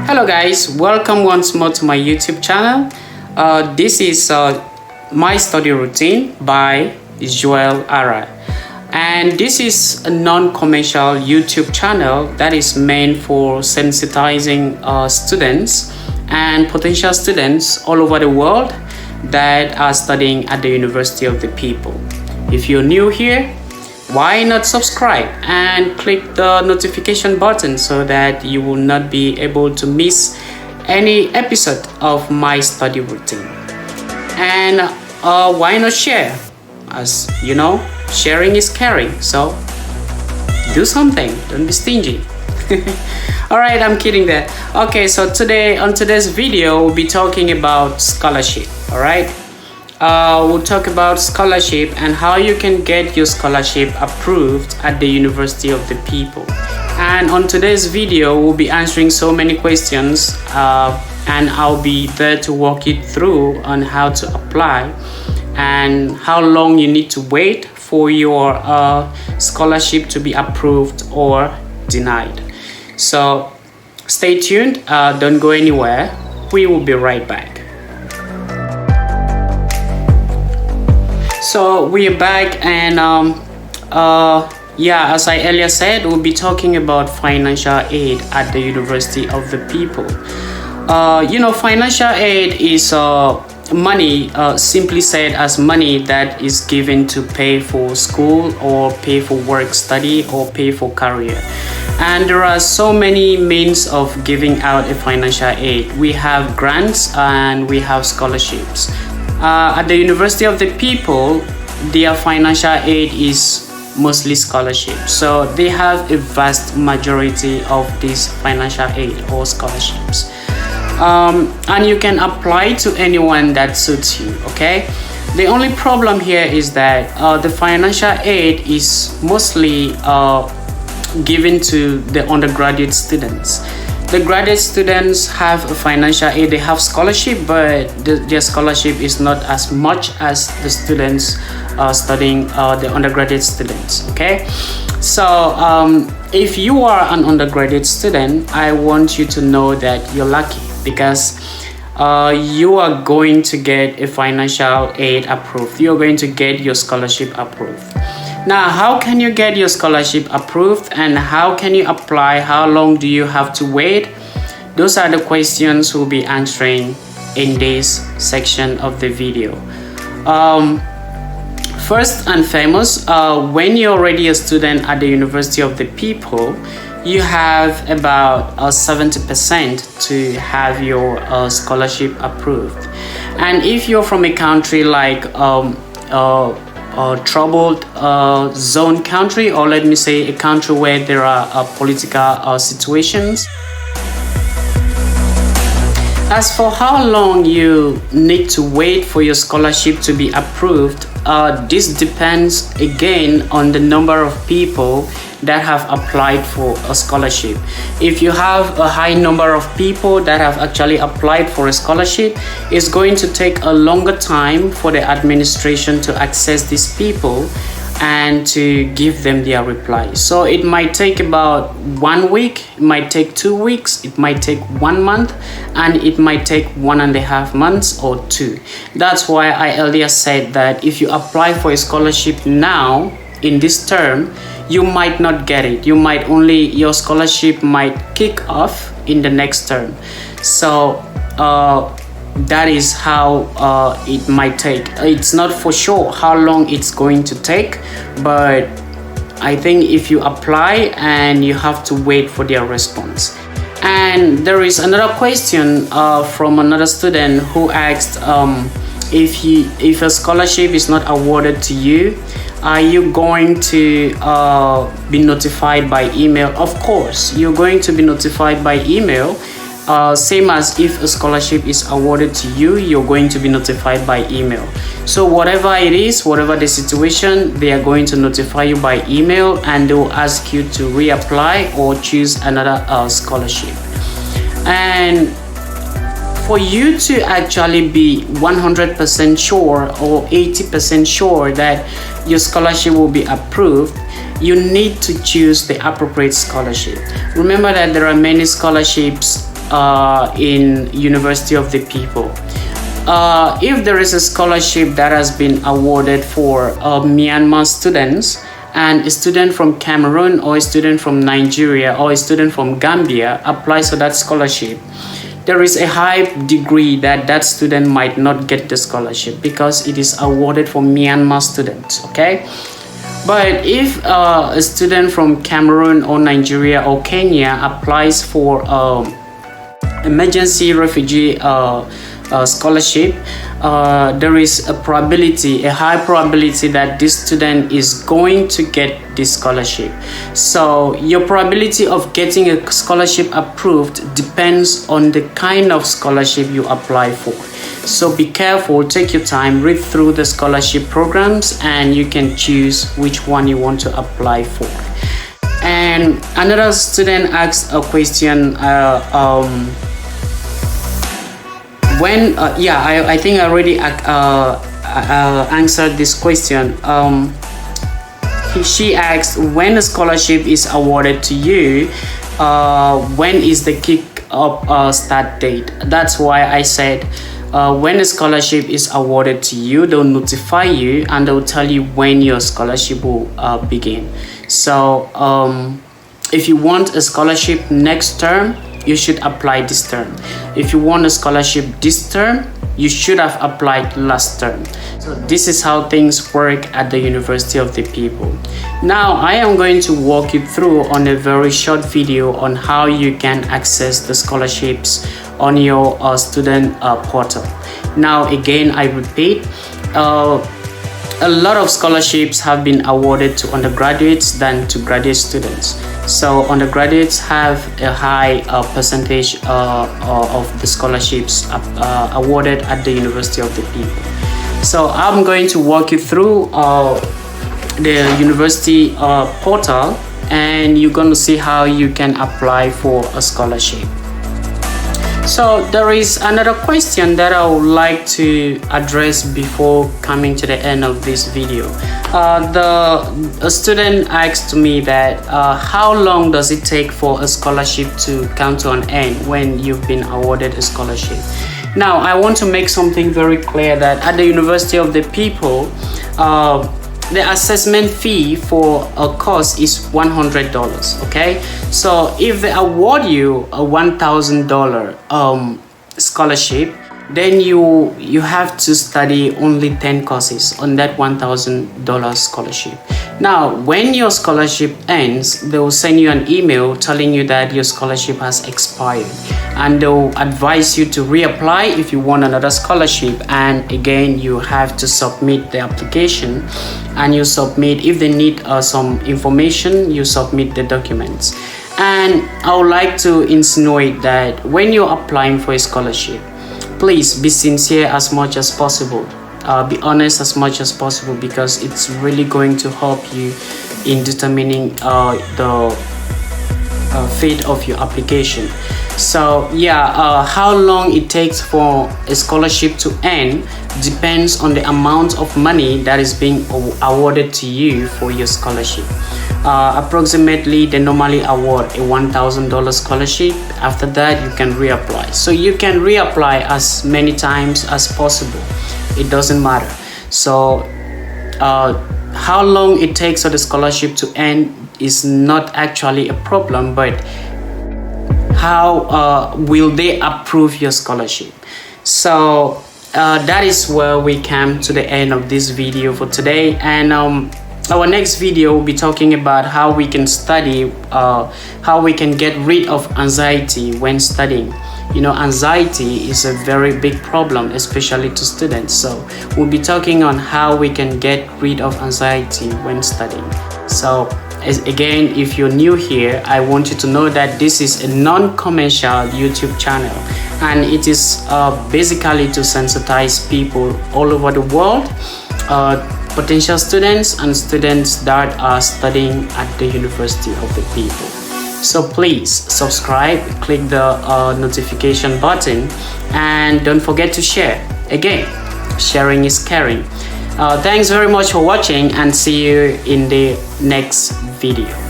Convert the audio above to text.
Hello guys, welcome once more to my YouTube channel. This is my study routine by Joel Ara, and this is a non-commercial YouTube channel that is meant for sensitizing students and potential students all over the world that are studying at the University of the People. If you're new here, why not subscribe and click the notification button so that you will not be able to miss any episode of my study routine. And why not share? As you know, sharing is caring, so do something, don't be stingy. Alright, I'm kidding there. Okay, so on today's video we'll be talking about scholarship. Alright, we'll talk about scholarship and how you can get your scholarship approved at the University of the People. And on today's video we'll be answering so many questions, and I'll be there to walk you through on how to apply and how long you need to wait for your scholarship to be approved or denied. So stay tuned, don't go anywhere, we will be right back. So we are back, and as I earlier said, we'll be talking about financial aid at the University of the People. Financial aid is money, simply said as money that is given to pay for school or pay for work study or pay for career. And there are so many means of giving out a financial aid. We have grants and we have scholarships. At the University of the People, their financial aid is mostly scholarships. So they have a vast majority of these financial aid or scholarships. And you can apply to anyone that suits you, okay? The only problem here is that the financial aid is mostly given to the undergraduate students. The graduate students have a financial aid, they have scholarship, but their scholarship is not as much as the students studying the undergraduate students, okay? So if you are an undergraduate student, I want you to know that you're lucky because you are going to get a financial aid approved. You're going to get your scholarship approved. Now, how can you get your scholarship approved and how can you apply? How long do you have to wait? Those are the questions we'll be answering in this section of the video. First and foremost, when you're already a student at the University of the People, you have about 70% to have your scholarship approved. And if you're from a country like troubled zone country, or let me say a country where there are political situations. As for how long you need to wait for your scholarship to be approved, this depends again on the number of people that have applied for a scholarship. If you have a high number of people that have actually applied for a scholarship, it's going to take a longer time for the administration to access these people and to give them their reply. So it might take about 1 week, it might take 2 weeks, it might take 1 month, and it might take 1.5 months or 2. That's why I earlier said that if you apply for a scholarship now in this term, you might not get it. Your scholarship might kick off in the next term. So that is how it might take. It's not for sure how long it's going to take, but I think if you apply, and you have to wait for their response. And there is another question from another student who asked, if a scholarship is not awarded to you, are you going to be notified by email? Of course, you're going to be notified by email. Same as if a scholarship is awarded to you, you're going to be notified by email. So whatever it is, whatever the situation, they are going to notify you by email, and they will ask you to reapply or choose another scholarship. And for you to actually be 100% sure or 80% sure that your scholarship will be approved, you need to choose the appropriate scholarship. Remember that there are many scholarships in University of the People. If there is a scholarship that has been awarded for Myanmar students, and a student from Cameroon or a student from Nigeria or a student from Gambia applies for that scholarship, there is a high degree that that student might not get the scholarship because it is awarded for Myanmar students, okay? But if a student from Cameroon or Nigeria or Kenya applies for emergency refugee scholarship, there is a high probability that this student is going to get this scholarship. So your probability of getting a scholarship approved depends on the kind of scholarship you apply for. So be careful, take your time, read through the scholarship programs, and you can choose which one you want to apply for. And another student asked a question, I think I already answered this question. She asked, when a scholarship is awarded to you, when is the kick-off start date? That's why I said when a scholarship is awarded to you, they'll notify you and they'll tell you when your scholarship will begin. So if you want a scholarship next term, you should apply this term. If you want a scholarship this term, you should have applied last term. So this is how things work at the University of the People. Now I am going to walk you through on a very short video on how you can access the scholarships on your student portal. Now again, I repeat, a lot of scholarships have been awarded to undergraduates than to graduate students. So undergraduates have a high percentage of the scholarships awarded at the University of the People. So I'm going to walk you through the university portal, and you're going to see how you can apply for a scholarship. So there is another question that I would like to address before coming to the end of this video. A student asked me that how long does it take for a scholarship to come to an end when you've been awarded a scholarship? Now I want to make something very clear that at the University of the People, the assessment fee for a course is $100, okay? So if they award you a $1,000 scholarship, then you have to study only 10 courses on that $1,000 scholarship. Now, when your scholarship ends, they will send you an email telling you that your scholarship has expired, and they'll advise you to reapply if you want another scholarship. And again, you have to submit the application, and you submit, if they need some information, you submit the documents. And I would like to insinuate that when you're applying for a scholarship, please be sincere as much as possible. Be honest as much as possible, because it's really going to help you in determining the fate of your application. So how long it takes for a scholarship to end depends on the amount of money that is being awarded to you for your scholarship. Approximately, they normally award a $1,000 scholarship. After that, you can reapply. So you can reapply as many times as possible. It doesn't matter. So how long it takes for the scholarship to end is not actually a problem, but how will they approve your scholarship? So that is where we come to the end of this video for today. And our next video will be talking about how we can study, how we can get rid of anxiety when studying. You know, anxiety is a very big problem, especially to students. So we'll be talking on how we can get rid of anxiety when studying. So again, if you're new here, I want you to know that this is a non-commercial YouTube channel, and it is basically to sensitize people all over the world, potential students and students that are studying at the University of the People. So please subscribe, click the notification button, and don't forget to share. Again, sharing is caring. Thanks very much for watching, and see you in the next video.